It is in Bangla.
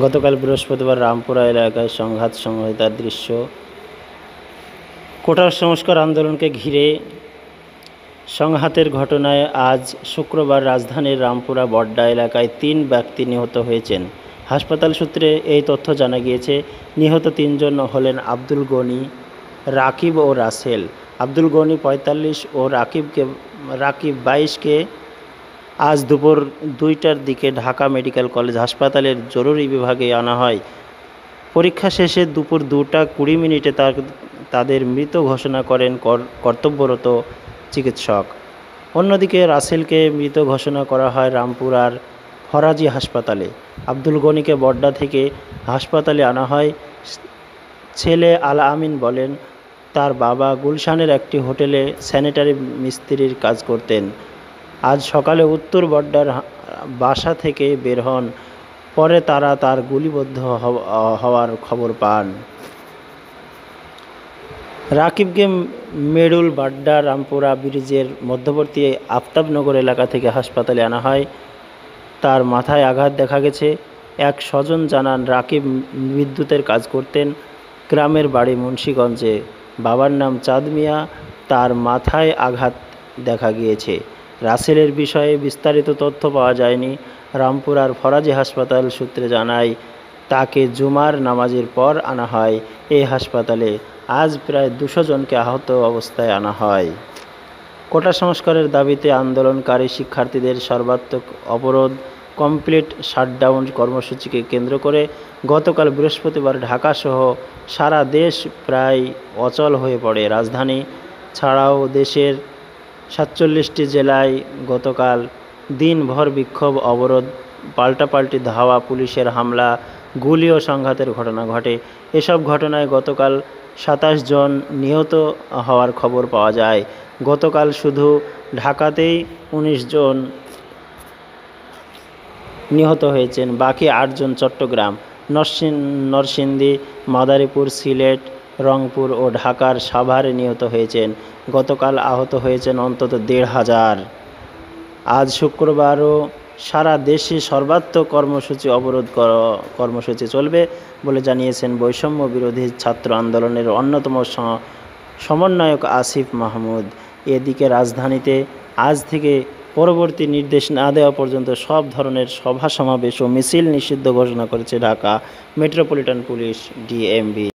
গতকাল বৃহস্পতিবার রামপুরা এলাকায় সংঘাত সংহিতার দৃশ্য। কোটা সংস্কার আন্দোলনকে ঘিরে সংঘাতের ঘটনায় আজ শুক্রবার রাজধানীর রামপুরা বড্ডা এলাকায় ৩ ব্যক্তি নিহত হয়েছেন। হাসপাতাল সূত্রে এই তথ্য জানা গিয়েছে। নিহত ৩ জন হলেন আব্দুল গনি, রাকিব ও রাসেল। আব্দুল গনি ৪৫ ও রাকিব ২২কে আজ দুপুর ২টার দিকে ঢাকা মেডিকেল কলেজ হাসপাতালের জরুরি বিভাগে আনা হয়। পরীক্ষা শেষে দুপুর ২টা ২০ মিনিটে তাদের মৃত ঘোষণা করেন কর্তব্যরত চিকিৎসক। অন্যদিকে রাসেলকে মৃত ঘোষণা করা হয় রামপুরার ফরাজি হাসপাতালে। আব্দুল গনিকে বড্ডা থেকে হাসপাতালে আনা হয়। ছেলে আল আমিন বলেন, তার বাবা গুলশানের একটি হোটেলে স্যানিটারি মিস্ত্রির কাজ করতেন। আজ সকালে উত্তর বড্ডার বাসা থেকে বের হন। পরে তার গুলিবিদ্ধ হওয়ার খবর পান। রাকিবকে মেডুল বাড্ডা রামপুরা ব্রিজের মধ্যবর্তী আফতাবনগর এলাকা থেকে হাসপাতালে আনা হয়। তার মাথায় আঘাত দেখা গেছে। এক স্বজন জানান, রাকিব বিদ্যুতের কাজ করতেন। গ্রামের বাড়ি মুন্সিগঞ্জে। বাবার নাম চাঁদ মিয়া। তার মাথায় আঘাত দেখা গিয়েছে। রাসেলের বিষয়ে বিস্তারিত তথ্য পাওয়া যায়নি। রামপুরার ফরাজি হাসপাতাল সূত্রে জানায়, তাকে জুমার নামাজের পর আনা হয়। এই হাসপাতালে আজ প্রায় ২০০ জনকে আহত অবস্থায় আনা হয়। কোটা সংস্কারের দাবিতে আন্দোলনকারী শিক্ষার্থীদের সর্বাত্মক অবরোধ, কমপ্লিট শাটডাউন কর্মসূচিকে কেন্দ্র করে গতকাল বৃহস্পতিবার ঢাকাসহ সারা দেশ প্রায় অচল হয়ে পড়ে। রাজধানী ছাড়াও দেশের ৪৭টি জেলায় গতকাল দিনভর বিক্ষোভ, অবরোধ, পাল্টাপাল্টি ধাওয়া, পুলিশের হামলা, গুলি ও সংঘাতের ঘটনা ঘটে। এসব ঘটনায় গতকাল ২৭ জন নিহত হওয়ার খবর পাওয়া যায়। গতকাল শুধু ঢাকাতেই ১৯ জন নিহত হয়েছেন। বাকি ৮ জন চট্টগ্রাম, নরসিংদী, মাদারীপুর, সিলেট, রংপুর ও ঢাকার সাভারে নিহত হয়েছেন। গতকাল আহত হয়েছেন অন্তত ১৫০০। আজ শুক্রবারও সারা দেশে সর্বাত্মক অবরোধ কর্মসূচি চলবে বলে জানিয়েছেন বৈষম্য বিরোধী ছাত্র আন্দোলনের অন্যতম সমন্বয়ক আসিফ মাহমুদ। এদিকে রাজধানীতে আজ থেকে পরবর্তী নির্দেশ না দেওয়া পর্যন্ত সব ধরনের সভা সমাবেশ ও মিছিল নিষিদ্ধ ঘোষণা করেছে ঢাকা মেট্রোপলিটন পুলিশ, ডিএমপি।